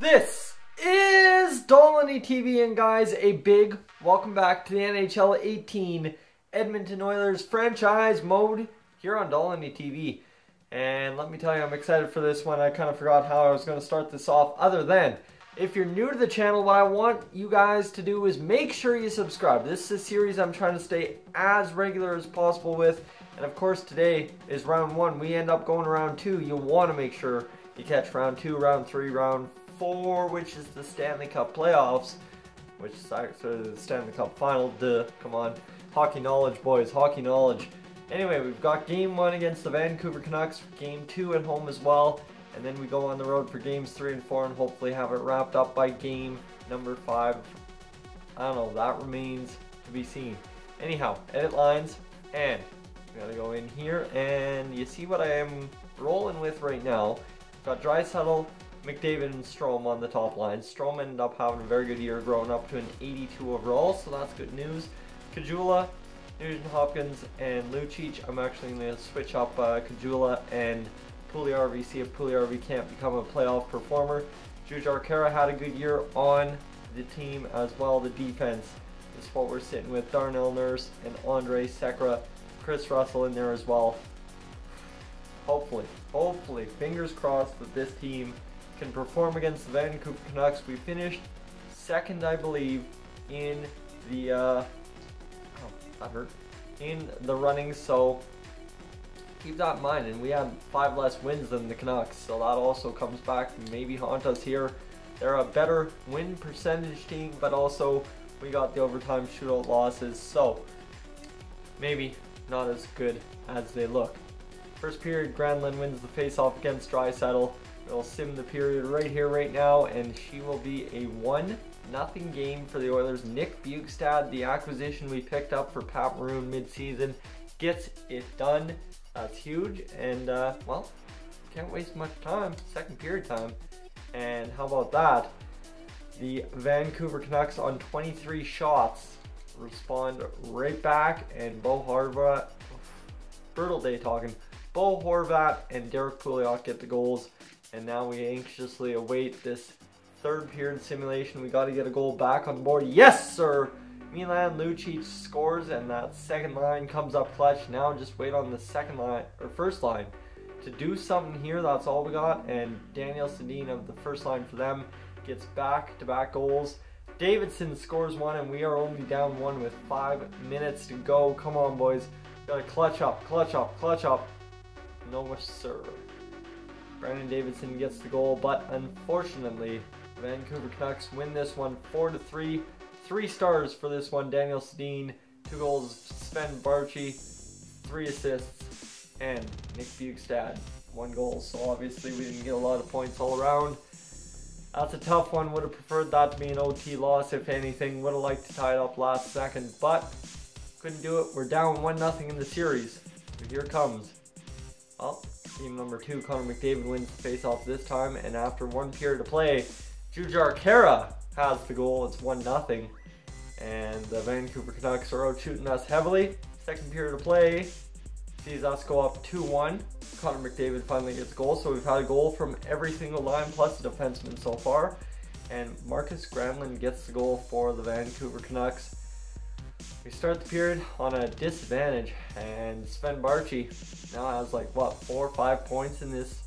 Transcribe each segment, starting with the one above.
This is Dolany TV, and guys, a big welcome back to the NHL 18 Edmonton Oilers franchise mode here on Dolany TV. And let me tell you, I'm excited for this one. I kind of forgot how I was going to start this off, other than if you're new to the channel, what I want you guys to do is make sure you subscribe. This is a series I'm trying to stay as regular as possible with. And of course, today is round 1. We end up going to round 2. You'll want to make sure you catch round 2, round 3, round 4, which is the Stanley Cup playoffs, which is actually the Stanley Cup final. Duh, come on. Hockey knowledge, boys, hockey knowledge. Anyway, we've got game 1 against the Vancouver Canucks, game 2 at home as well, and then we go on the road for games 3 and 4 and hopefully have it wrapped up by game number 5. I don't know, that remains to be seen. Anyhow, edit lines, and we gotta go in here, and you see what I am rolling with right now. Got Draisaitl, McDavid, and Strome on the top line. Strome ended up having a very good year, growing up to an 82 overall, so that's good news. Caggiula, Nugent-Hopkins, and Lucic. I'm actually going to switch up Caggiula and Puljujarvi, see if Puljujarvi can't become a playoff performer. Jujhar Khaira had a good year on the team as well. The defense is what we're sitting with. Darnell Nurse and Andrej Sekera. Chris Russell in there as well. Hopefully, fingers crossed that this team can perform against the Vancouver Canucks. We finished second, I believe, in the in the running, so keep that in mind. And we had 5 less wins than the Canucks, so that also comes back and maybe haunt us here. They're a better win percentage team, but also we got the overtime shootout losses, so maybe not as good as they look. First period, Granlund wins the face-off against Draisaitl. We'll sim the period right here, right now, and she will be a 1-0 game for the Oilers. Nick Bjugstad, the acquisition we picked up for Pat Maroon mid-season, gets it done. That's huge, and well, can't waste much time. Second period time, and how about that? The Vancouver Canucks on 23 shots respond right back, and Bo Horvat, brutal day talking. Bo Horvat and Derek Pouliot get the goals, and now we anxiously await this third period simulation. We got to get a goal back on the board. Yes, sir! Milan Lucic scores, and that second line comes up clutch. Now just wait on the second line, or first line, to do something here. That's all we got, and Daniel Sedin of the first line for them gets back-to-back goals. Davidson scores 1, and we are only down 1 with 5 minutes to go. Come on, boys. Gotta clutch up. No, sir. Brandon Davidson gets the goal, but unfortunately, the Vancouver Canucks win this one 4-3. 3 stars for this one. Daniel Sedin, 2 goals. Sven Baertschi, 3 assists, and Nick Bjugstad, 1 goal. So obviously we didn't get a lot of points all around. That's a tough one. Would have preferred that to be an OT loss, if anything. Would have liked to tie it up last second, but couldn't do it. We're down 1-0 in the series. So here it comes. Well, team number 2, Connor McDavid, wins the face-off this time, and after 1 period of play, Jujhar Khaira has the goal. It's 1-0, and the Vancouver Canucks are out shooting us heavily. Second period of play sees us go up 2-1. Connor McDavid finally gets a goal, so we've had a goal from every single line plus a defenseman so far, and Marcus Granlund gets the goal for the Vancouver Canucks. We start the period on a disadvantage, and Sven Baertschi now has like, what, 4 or 5 points in this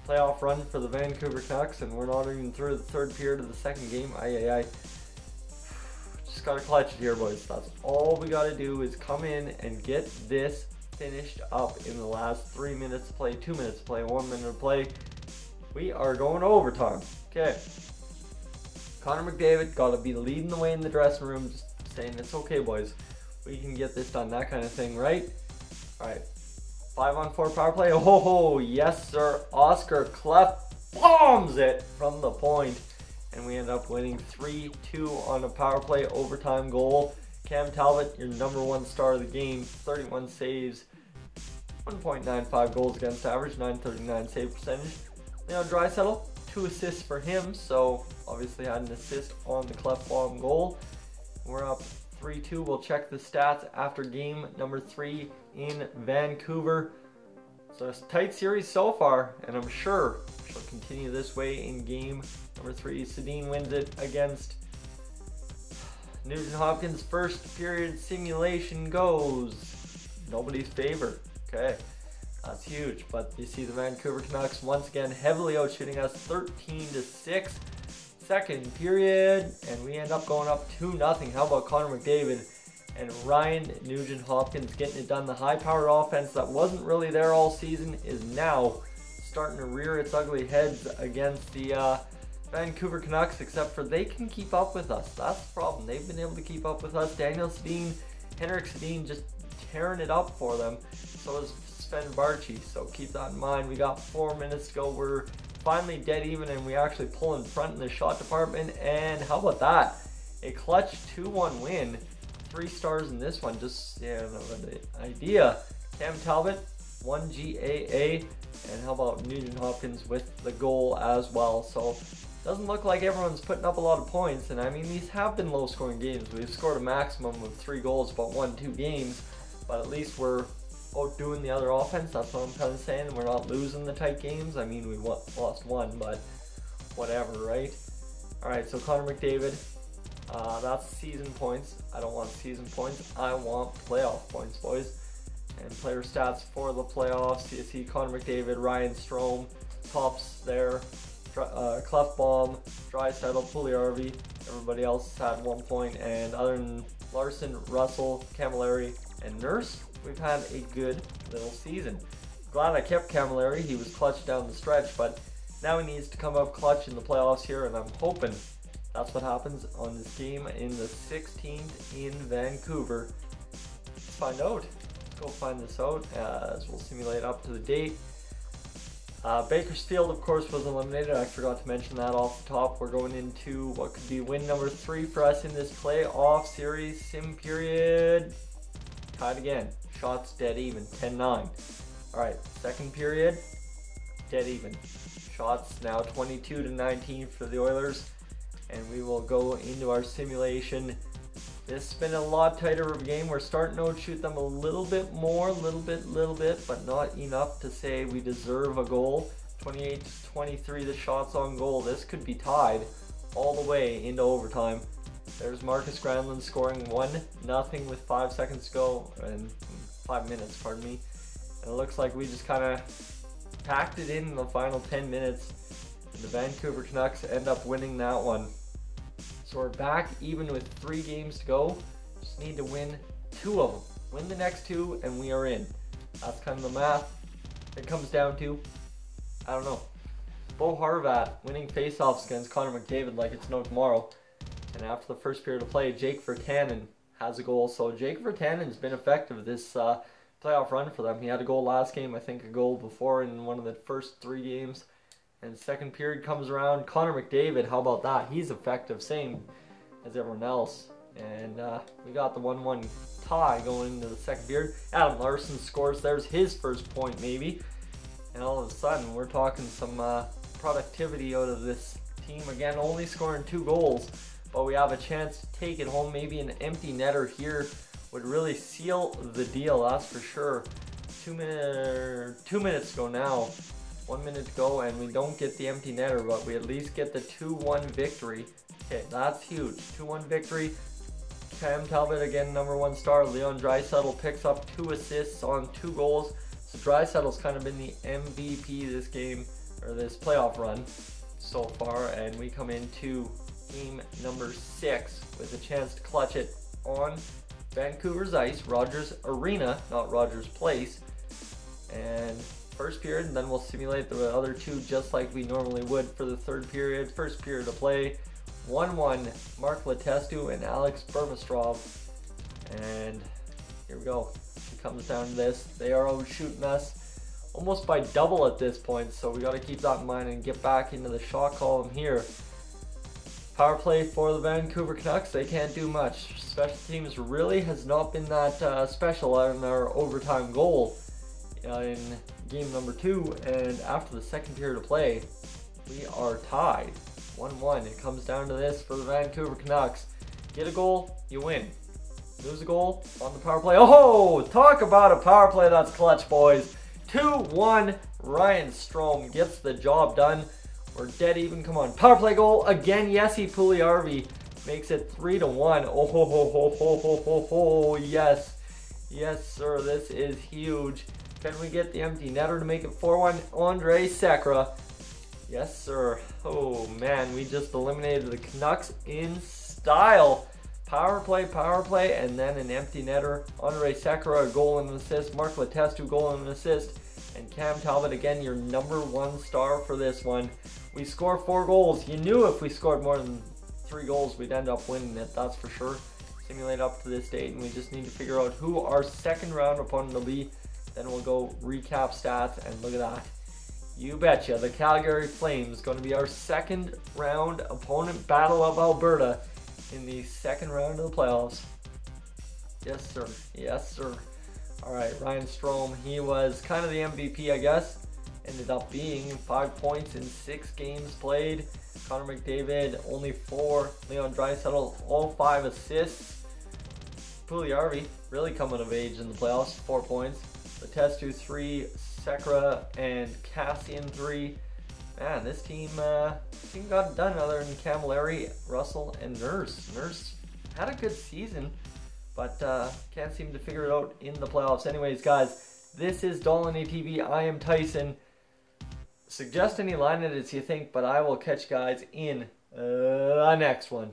playoff run for the Vancouver Canucks, and we're not even through the third period of the second game. Just gotta clutch it here, boys. That's all we gotta do, is come in and get this finished up in the last 3 minutes to play, 2 minutes to play, 1 minute to play. We are going to overtime. Okay. Connor McDavid gotta be leading the way in the dressing room, just saying, it's okay, boys, we can get this done, that kind of thing, right? Alright, 5-on-4 power play. Oh, yes, sir. Oscar Klef bombs it from the point, and we end up winning 3-2 on a power play overtime goal. Cam Talbot, your number 1 star of the game, 31 saves, 1.95 goals against average, 939 save percentage. Now Draisaitl, 2 assists for him, so obviously had an assist on the Klef bomb goal. We're up 3-2. We'll check the stats after game number 3 in Vancouver. So it's a tight series so far, and I'm sure she'll continue this way in game Number 3, Sedin wins it against Nugent Hopkins. First period simulation goes nobody's favor. Okay, that's huge. But you see the Vancouver Canucks once again heavily outshooting us 13-6. Second period, and we end up going up 2-0. How about Connor McDavid and Ryan Nugent Hopkins getting it done? The high-powered offense that wasn't really there all season is now starting to rear its ugly heads against the Vancouver Canucks, except for they can keep up with us. That's the problem. They've been able to keep up with us. Daniel Sedin, Henrik Sedin just tearing it up for them. So is Sven Barchi. So keep that in mind. We got 4 minutes to go. We're finally dead even, and we actually pull in front in the shot department. And how about that? A clutch 2-1 win. 3 stars in this one. Just the idea. Cam Talbot, 1 GAA. And how about Nugent Hopkins with the goal as well? So doesn't look like everyone's putting up a lot of points, and I mean, these have been low scoring games. We've scored a maximum of 3 goals but won 2 games, but at least we're outdoing the other offense. That's what I'm kind of saying. We're not losing the tight games. I mean, we lost 1, but whatever, right? Alright, so Connor McDavid, that's season points. I don't want season points, I want playoff points, boys. And player stats for the playoffs. You see Connor McDavid, Ryan Strome, tops there. Klefbom, Draisaitl, Puljujarvi, everybody else had 1 point, and other than Larson, Russell, Camilleri, and Nurse, we've had a good little season. Glad I kept Camilleri. He was clutch down the stretch, but now he needs to come up clutch in the playoffs here, and I'm hoping that's what happens on this game in the 16th in Vancouver. Let's find out. Let's go find this out as we'll simulate up to the date. Bakersfield, of course, was eliminated. I forgot to mention that off the top. We're going into what could be win number 3 for us in this playoff series. Sim period, tied again. Shots dead even, 10-9. Alright, second period, dead even. Shots now 22-19 for the Oilers. And we will go into our simulation. This has been a lot tighter of a game. We're starting to outshoot them a little bit more, little bit, but not enough to say we deserve a goal. 28-23 the shots on goal. This could be tied all the way into overtime. There's Marcus Granlund scoring 1-0 with 5 seconds to go, and 5 minutes, pardon me. And it looks like we just kind of packed it in the final 10 minutes. And the Vancouver Canucks end up winning that one. So we're back even with 3 games to go. Just need to win 2 of them. Win the next 2 and we are in. That's kind of the math it comes down to. I don't know. Bo Horvat winning faceoffs against Connor McDavid like it's no tomorrow. And after the first period of play, Jake Virtanen has a goal. So Jake Virtanen's been effective this playoff run for them. He had a goal last game, I think a goal before in one of the first 3 games. And second period comes around. Connor McDavid, how about that? He's effective, same as everyone else. And we got the 1-1 tie going into the second period. Adam Larson scores. There's his first point, maybe. And all of a sudden, we're talking some productivity out of this team. Again, only scoring 2 goals. But we have a chance to take it home. Maybe an empty netter here would really seal the deal, that's for sure. 2 minutes to go now. 1 minute to go, and we don't get the empty netter, but we at least get the 2-1 victory. Okay, that's huge. 2-1 victory. Cam Talbot again, #1 star. Leon Draisaitl picks up 2 assists on 2 goals. So Draisaitl's kind of been the MVP this game, or this playoff run so far, and we come into game number 6 with a chance to clutch it on Vancouver's ice, Rogers Arena, not Rogers Place. And first period, and then we'll simulate the other 2 just like we normally would for the third period. First period of play, 1-1, Mark Letestu and Alex Burmistrov. And here we go. It comes down to this. They are out shooting us almost by double at this point, so we got to keep that in mind and get back into the shot column here. Power play for the Vancouver Canucks, they can't do much. Special teams really has not been that special on our overtime goal in game number 2, and after the second period of play, we are tied 1-1. It comes down to this for the Vancouver Canucks. Get a goal, you win. Lose a goal on the power play. Oh, talk about a power play that's clutch, boys. 2-1, Ryan Strome gets the job done. We're dead even. Come on. Power play goal again. Jesse Puljujärvi makes it 3-1. Oh, ho, ho, ho, ho, ho, ho, ho. Yes. Yes, sir. This is huge. Can we get the empty netter to make it 4-1? Andrej Sekera. Yes, sir. Oh, man. We just eliminated the Canucks in style. Power play, and then an empty netter. Andrej Sekera, a goal and an assist. Mark Letestu, goal and an assist. And Cam Talbot, again, your #1 star for this one. We score 4 goals. You knew if we scored more than 3 goals, we'd end up winning it, that's for sure. Simulate up to this date, and we just need to figure out who our second round opponent will be. Then we'll go recap stats, and look at that. You betcha, the Calgary Flames going to be our second round opponent. Battle of Alberta in the second round of the playoffs. Yes, sir. Yes, sir. All right, Ryan Strome, he was kind of the MVP, I guess. Ended up being 5 points in 6 games played. Connor McDavid, only 4. Leon Draisaitl, all 5 assists. Puljujärvi, really coming of age in the playoffs, 4 points. Letestu, 3. Sekera and Cassian, 3. Man, this team got it done other than Camilleri, Russell, and Nurse. Nurse had a good season, but can't seem to figure it out in the playoffs. Anyways, guys, this is Dolany TV. I am Tyson. Suggest any line edits you think, but I will catch you guys in the next one.